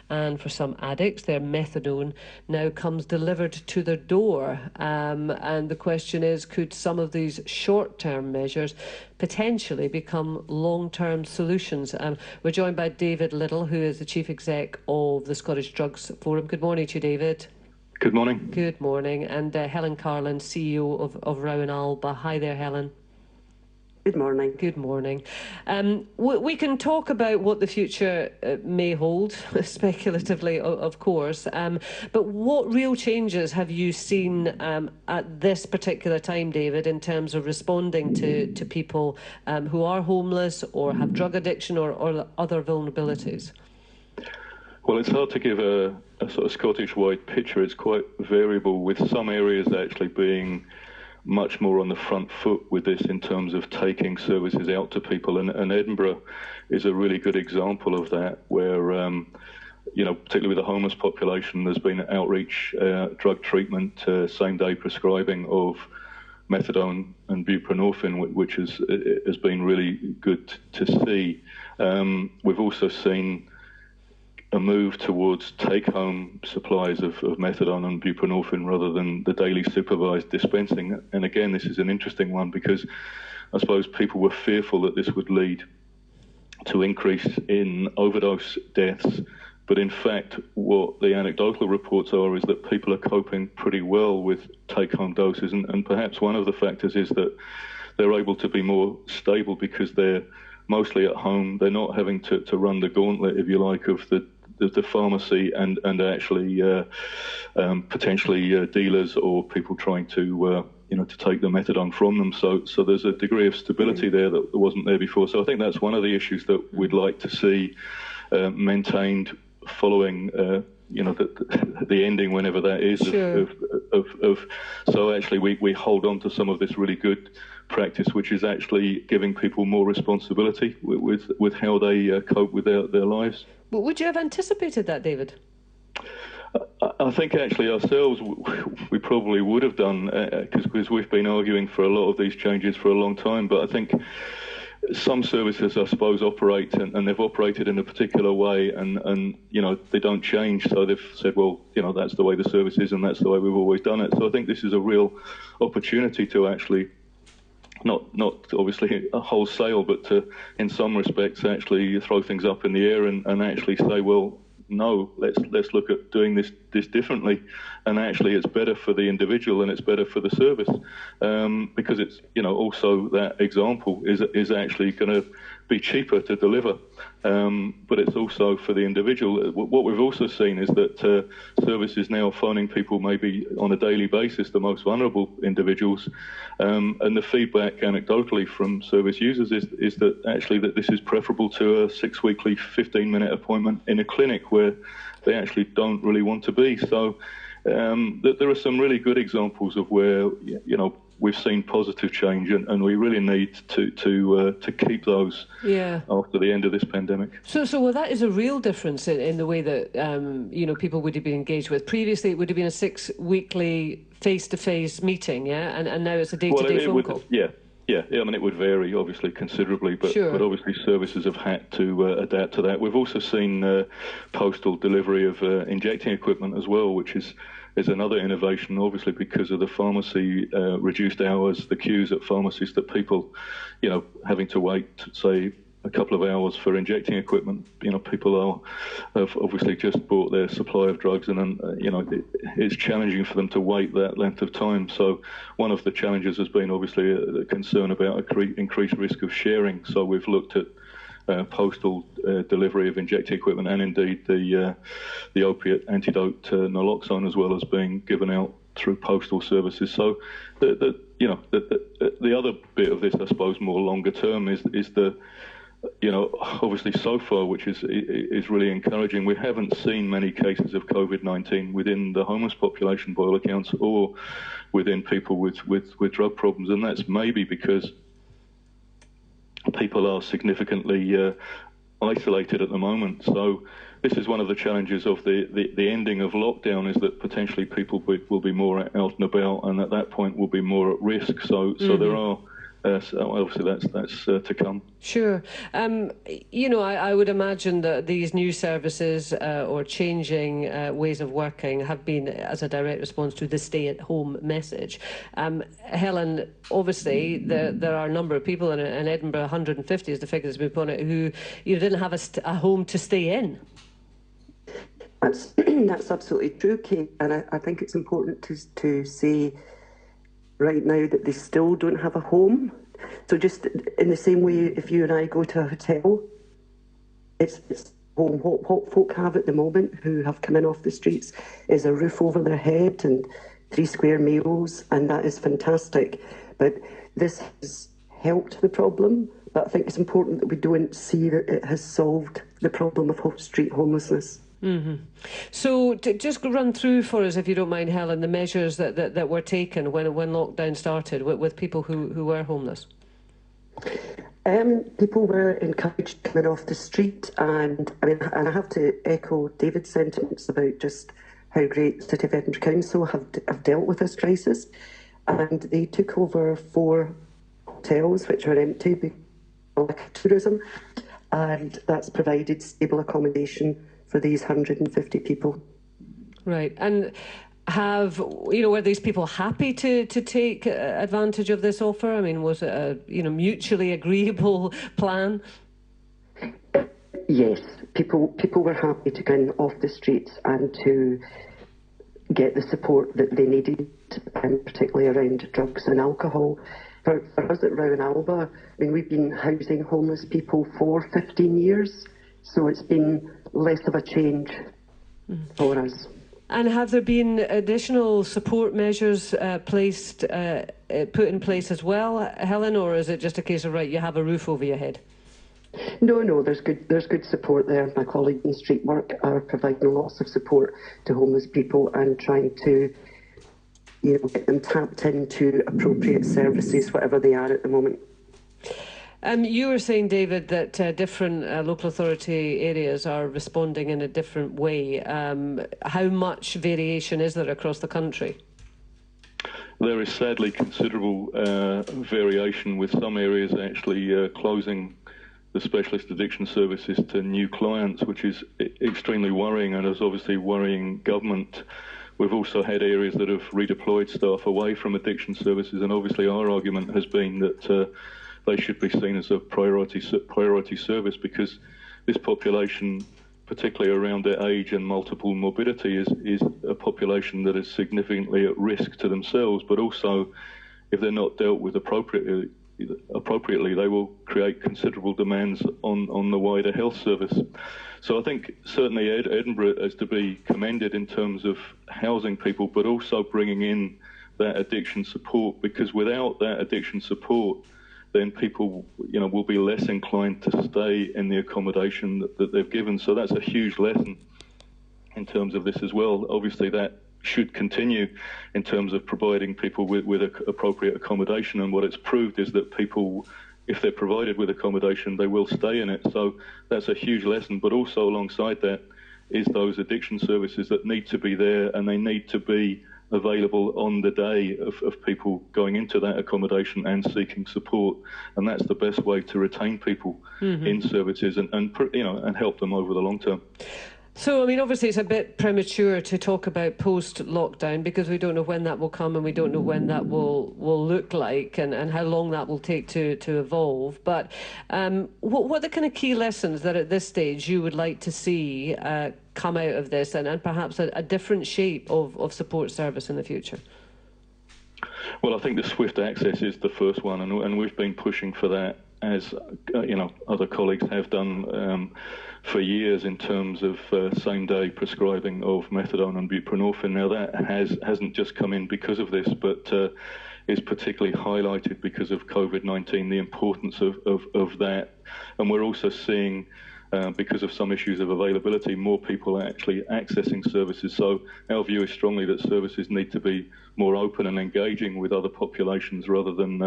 And for some addicts, their methadone now comes delivered to their door. And the question is, could some of these short-term measures potentially become long-term solutions? We're joined by David Liddell, who is the Chief Exec of the Scottish Drugs Forum. Good morning to you, David. Good morning. Good morning. And Helen Carlin, CEO of Rowan Alba. Hi there, Helen. Good morning. Good morning. We can talk about what the future may hold, speculatively, of course, but what real changes have you seen at this particular time, David, in terms of responding to people who are homeless or have drug addiction or other vulnerabilities? Well, it's hard to give a sort of Scottish-wide picture. It's quite variable, with some areas actually being much more on the front foot with this in terms of taking services out to people. And Edinburgh is a really good example of that, where, particularly with the homeless population, there's been outreach, drug treatment, same-day prescribing of methadone and buprenorphine, which has been really good to see. We've also seen a move towards take-home supplies of methadone and buprenorphine rather than the daily supervised dispensing. And again, this is an interesting one because I suppose people were fearful that this would lead to increase in overdose deaths. But in fact, what the anecdotal reports are is that people are coping pretty well with take-home doses. And perhaps one of the factors is that they're able to be more stable because they're mostly at home. They're not having to run the gauntlet, if you like, of the pharmacy and actually potentially dealers or people trying to to take the methadone from them. So there's a degree of stability there that wasn't there before. So I think that's one of the issues that we'd like to see maintained following the ending, whenever that is. Sure. So actually we hold on to some of this really good practice, which is actually giving people more responsibility with how they cope with their lives. But would you have anticipated that, David? I think actually ourselves, we probably would have done, because we've been arguing for a lot of these changes for a long time. But I think some services, I suppose, operate and they've operated in a particular way, and they don't change. So they've said, well, that's the way the service is, and that's the way we've always done it. So I think this is a real opportunity to actually not obviously a wholesale, but to, in some respects, actually throw things up in the air and actually say, well, no, let's look at doing this differently, and actually it's better for the individual and it's better for the service, because it's also that example is actually going to be cheaper to deliver, but it's also for the individual. What we've also seen is that services now phoning people maybe on a daily basis, the most vulnerable individuals, and the feedback anecdotally from service users is that actually that this is preferable to a 6-weekly 15-minute appointment in a clinic where they actually don't really want to be. So there are some really good examples of where we've seen positive change, and we really need to keep those after the end of this pandemic. So that is a real difference in the way that people would have been engaged with. Previously, it would have been a 6-weekly face-to-face meeting, and now it's a day-to-day phone call. Yeah. I mean, it would vary, obviously, considerably, but obviously services have had to adapt to that. We've also seen postal delivery of injecting equipment as well, which is another innovation, obviously, because of the pharmacy reduced hours, the queues at pharmacies, that people, having to wait, say, a couple of hours for injecting equipment. People have obviously just bought their supply of drugs, and it's challenging for them to wait that length of time. So one of the challenges has been obviously a concern about increased risk of sharing. So we've looked at postal delivery of injecting equipment, and indeed the opiate antidote naloxone as well as being given out through postal services. So the other bit of this, I suppose, more longer term is the obviously so far, which is really encouraging, we haven't seen many cases of COVID-19 within the homeless population by all accounts, or within people with drug problems, and that's maybe because people are significantly isolated at the moment. So this is one of the challenges of the ending of lockdown, is that potentially people will be more out and about, and at that point will be more at risk. So there are So obviously that's to come. Sure. I would imagine that these new services or changing ways of working have been as a direct response to the stay-at-home message. Helen, obviously, there are a number of people in Edinburgh, 150 is the figure that's been put on it, who didn't have a home to stay in. That's absolutely true, Kaye. And I think it's important to say right now that they still don't have a home. So just in the same way, if you and I go to a hotel, it's home. What folk have at the moment who have come in off the streets is a roof over their head and 3 square meals, and that is fantastic. But this has helped the problem, but I think it's important that we don't see that it has solved the problem of street homelessness. Mm-hmm. So just run through for us, if you don't mind, Helen, the measures that were taken when lockdown started with people who were homeless. People were encouraged coming off the street, and I have to echo David's sentiments about just how great the City of Edinburgh Council have dealt with this crisis, and they took over 4 hotels which are empty because of lack of tourism, and that's provided stable accommodation for these 150 people. Right. And were these people happy to take advantage of this offer? I mean, was it a mutually agreeable plan? Yes, people were happy to come off the streets and to get the support that they needed, particularly around drugs and alcohol. For us at Rowan Alba, we've been housing homeless people for 15 years, so it's been less of a change for us. And have there been additional support measures put in place as well, Helen, or is it just a case of, right, you have a roof over your head? No, there's good support there. My colleagues in street work are providing lots of support to homeless people and trying to get them tapped into appropriate services, whatever they are at the moment. You were saying, David, that different local authority areas are responding in a different way. How much variation is there across the country? There is sadly considerable variation, with some areas actually closing the specialist addiction services to new clients, which is extremely worrying and is obviously worrying government. We've also had areas that have redeployed staff away from addiction services, and obviously our argument has been that they should be seen as a priority service, because this population, particularly around their age and multiple morbidity, is a population that is significantly at risk to themselves, but also if they're not dealt with appropriately, they will create considerable demands on the wider health service. So I think certainly Edinburgh is to be commended in terms of housing people, but also bringing in that addiction support, because without that addiction support, then people, will be less inclined to stay in the accommodation that they've given. So that's a huge lesson in terms of this as well. Obviously, that should continue in terms of providing people with appropriate accommodation. And what it's proved is that people, if they're provided with accommodation, they will stay in it. So that's a huge lesson. But also alongside that is those addiction services that need to be there, and they need to be available on the day of people going into that accommodation and seeking support, and that's the best way to retain people in services and help them over the long term. So, obviously it's a bit premature to talk about post-lockdown, because we don't know when that will come and we don't know when that will look like and how long that will take to evolve. But what are the kind of key lessons that at this stage you would like to see come out of this, and perhaps a different shape of support service in the future? Well, I think the swift access is the first one, and we've been pushing for that, as other colleagues have done for years, in terms of same-day prescribing of methadone and buprenorphine. Now, that hasn't just come in because of this, but is particularly highlighted because of COVID-19, the importance of that. And we're also seeing, because of some issues of availability, more people are actually accessing services. So our view is strongly that services need to be more open and engaging with other populations, rather than,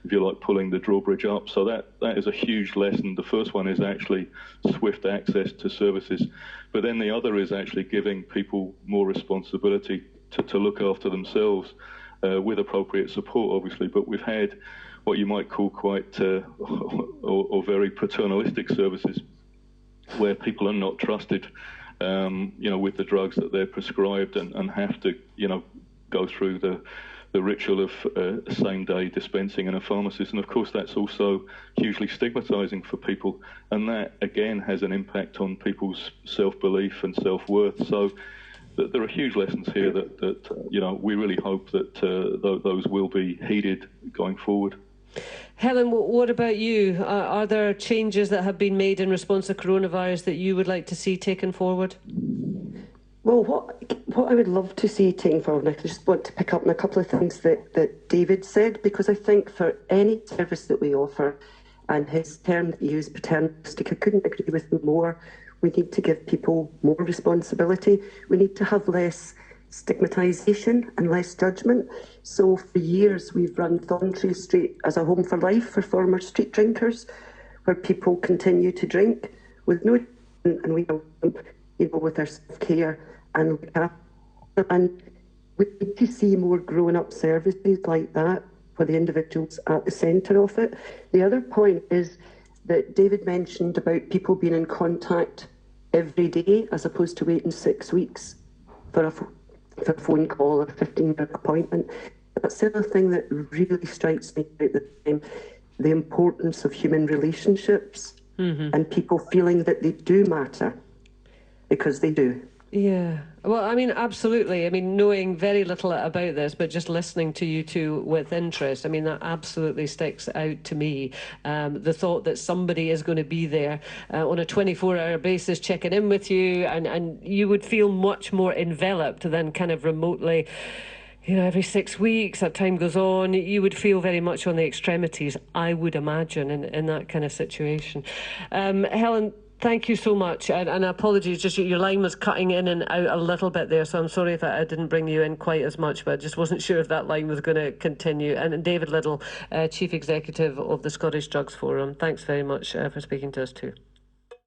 if you like, pulling the drawbridge up. So that is a huge lesson. The first one is actually swift access to services. But then the other is actually giving people more responsibility to look after themselves with appropriate support, obviously. But we've had what you might call quite or very paternalistic services, where people are not trusted, with the drugs that they're prescribed and have to, go through the ritual of same-day dispensing in a pharmacist. And of course, that's also hugely stigmatizing for people. And that, again, has an impact on people's self-belief and self-worth. So there are huge lessons here that we really hope that those will be heeded going forward. Helen, what about you? Are there changes that have been made in response to coronavirus that you would like to see taken forward? Well, what I would love to see taken forward, and I just want to pick up on a couple of things that David said, because I think for any service that we offer, and his term that he used, paternalistic, I couldn't agree with him more. We need to give people more responsibility. We need to have less stigmatisation and less judgment. So for years we've run Thorntree Street as a home for life for former street drinkers, where people continue to drink with no, and we help them, with our self-care and look after them. And we need to see more grown-up services like that for the individuals at the centre of it. The other point is that David mentioned about people being in contact every day as opposed to waiting 6 weeks for a phone call or a 15-minute appointment. That's the other thing that really strikes me about the time, the importance of human relationships and people feeling that they do matter, because they do. Yeah. Well, I mean, absolutely. I mean, knowing very little about this, but just listening to you two with interest, I mean, that absolutely sticks out to me. The thought that somebody is going to be there on a 24-hour basis checking in with you, and you would feel much more enveloped than kind of remotely, every 6 weeks, as time goes on, you would feel very much on the extremities, I would imagine, in that kind of situation. Helen, thank you so much, and apologies, just your line was cutting in and out a little bit there, so I'm sorry if I didn't bring you in quite as much, but I just wasn't sure if that line was going to continue. And David Liddell, Chief Executive of the Scottish Drugs Forum, thanks very much for speaking to us too.